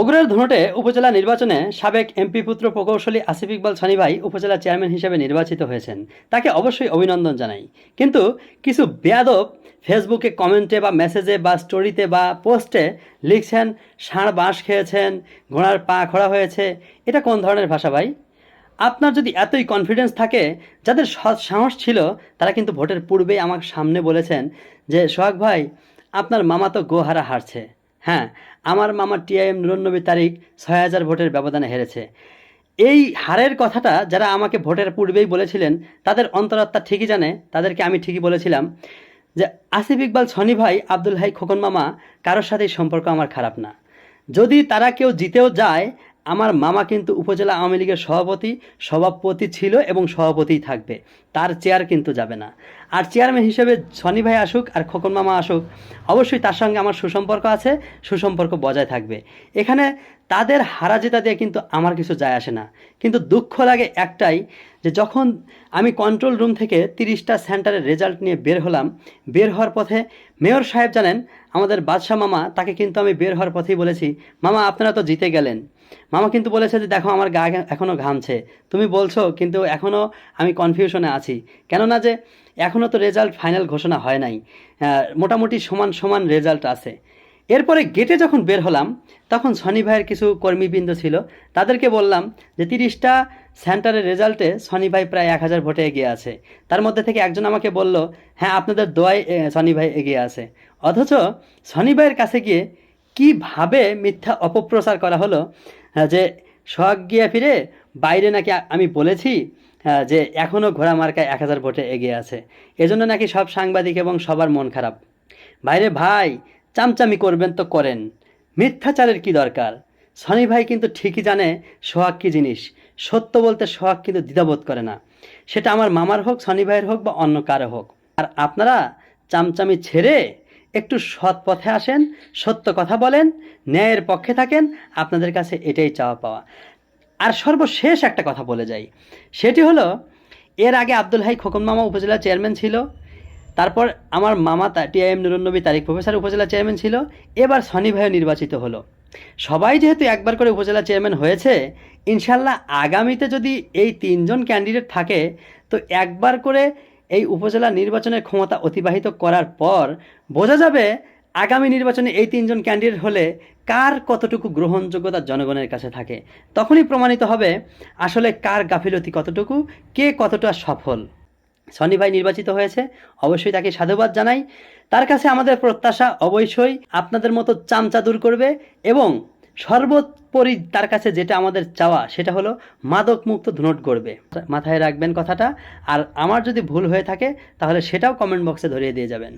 বগুড়ার ধুনটে উপজেলা নির্বাচনে সাবেক এমপি পুত্র প্রকৌশলী আসিফ ইকবাল সনি ভাই উপজেলা চেয়ারম্যান হিসেবে নির্বাচিত হয়েছেন। তাকে অবশ্যই অভিনন্দন জানাই। কিন্তু কিছু বেয়াদব ফেসবুকে কমেন্টে বা মেসেজে বা স্টোরিতে বা পোস্টে লিখছেন ষাঁড় বাঁশ খেয়েছেন, ঘোড়ার পা খোড়া হয়েছে। এটা কোন ধরনের ভাষা ভাই? আপনার যদি এতই কনফিডেন্স থাকে, যাদের সাহস ছিল তারা কিন্তু ভোটের পূর্বেই আমার সামনে বলেছেন যে সোহাগ ভাই, আপনার মামা তো গোহারা হারছে। হ্যাঁ, আমার মামা টিআইএম নুরুন্নবী তারিক ৬,০০০ ভোটের ব্যবধানে হেরেছে। এই হারের কথাটা যারা আমাকে ভোটের পূর্বেই বলেছিলেন তাদের অন্তরাত্মা ঠিকই জানে। তাদেরকে আমি ঠিকই বলেছিলাম যে আসিফ ইকবাল সনি ভাই, আব্দুল হাই খোকন মামা কারোর সাথেই সম্পর্ক আমার খারাপ না। যদি তারা কেউ জিতেও যায়, আমার মামা কিন্তু উপজেলা আওয়ামী লীগের সভাপতি ছিল এবং সভাপতিই থাকবে। তার চেয়ার কিন্তু যাবে না। আর চেয়ারম্যান হিসেবে সনি ভাই আসুক আর খোকন মামা আসুক, অবশ্যই তার সঙ্গে আমার সুসম্পর্ক আছে, সুসম্পর্ক বজায় থাকবে। এখানে তাদের হারা জেতা দিয়ে কিন্তু আমার কিছু যায় আসে না। কিন্তু দুঃখ লাগে একটাই, যে যখন আমি কন্ট্রোল রুম থেকে 30টা সেন্টারের রেজাল্ট নিয়ে বের হলাম, বের হওয়ার পথে মেয়র সাহেব জানেন, আমাদের বাদশাহ মামা, তাকে কিন্তু আমি বের হওয়ার পথেই বলেছি, মামা আপনারা তো জিতে গেলেন। মামা কিন্তু বলেছে যে দেখো আমার গা এখনও ঘামছে, তুমি বলছো কিন্তু এখনও আমি কনফিউশনে আছি। কেননা যে এখনও তো রেজাল্ট ফাইনাল ঘোষণা হয় নাই, মোটামুটি সমান সমান রেজাল্ট আছে। এরপরে গেটে যখন বের হলাম, তখন সনি ভাইয়ের কিছু কর্মীবৃন্দ ছিল, তাদেরকে বললাম যে 30টা সেন্টারের রেজাল্টে সনি ভাই প্রায় 1,000 ভোটে এগিয়ে আছে। তার মধ্যে থেকে একজন আমাকে বলল, হ্যাঁ আপনাদের দোয়ায় সনি ভাই এগিয়ে আছে। অথচ সনি ভাইয়ের কাছে গিয়ে কীভাবে মিথ্যা অপপ্রচার করা হলো, যে শখ গিয়ে ফিরে বাইরে নাকি আমি বলেছি যে এখনও ঘোড়া মার্কায় 1,000 ভোটে এগিয়ে আছে, এজন্য নাকি সব সাংবাদিক এবং সবার মন খারাপ। বাইরে ভাই, চামচামি করবেন তো করেন, মিথ্যাচারের কি দরকার? সনি ভাই কিন্তু ঠিকই জানে সোহাগ কী জিনিস। সত্য বলতে সোহাগ কিন্তু দ্বিধাবোধ করে না, সেটা আমার মামার হোক, সনি ভাইয়ের হোক বা অন্য কারো হোক। আর আপনারা চামচামি ছেড়ে একটু সৎ পথে আসেন, সত্য কথা বলেন, ন্যায়ের পক্ষে থাকেন। আপনাদের কাছে এটাই চাওয়া পাওয়া। আর সর্বশেষ একটা কথা বলে যাই, সেটি হলো, এর আগে আব্দুল হাই খোকন মামা উপজেলা চেয়ারম্যান ছিল, তারপর আমার মামা টিআইএম নুরুন্নবী তারিক প্রফেসর উপজেলা চেয়ারম্যান ছিল, এবার সনি ভাইও নির্বাচিত হলো। সবাই যেহেতু একবার করে উপজেলা চেয়ারম্যান হয়েছে, ইনশাল্লাহ আগামীতে যদি এই 3জন ক্যান্ডিডেট থাকে, তো একবার করে এই উপজেলা নির্বাচনের ক্ষমতা অতিবাহিত করার পর বোঝা যাবে আগামী নির্বাচনে এই 3জন ক্যান্ডিডেট হলে কার কতটুকু গ্রহণযোগ্যতা জনগণের কাছে থাকে। তখনই প্রমাণিত হবে আসলে কার গাফিলতি কতটুকু, কে কতটা সফল। সনি ভাই নির্বাচিত হয়েছে, অবশ্যই তাকে সাধুবাদ জানাই। তার কাছে আমাদের প্রত্যাশা অবশ্যই আপনাদের মতো চামচা দূর করবে, এবং সর্বোপরি তার কাছে যেটা আমাদের চাওয়া সেটা হলো মাদক মুক্ত ধুনট গড়বে। মাথায় রাখবেন কথাটা। আর আমার যদি ভুল হয়ে থাকে তাহলে সেটাও কমেন্ট বক্সে ধরিয়ে দিয়ে যাবেন।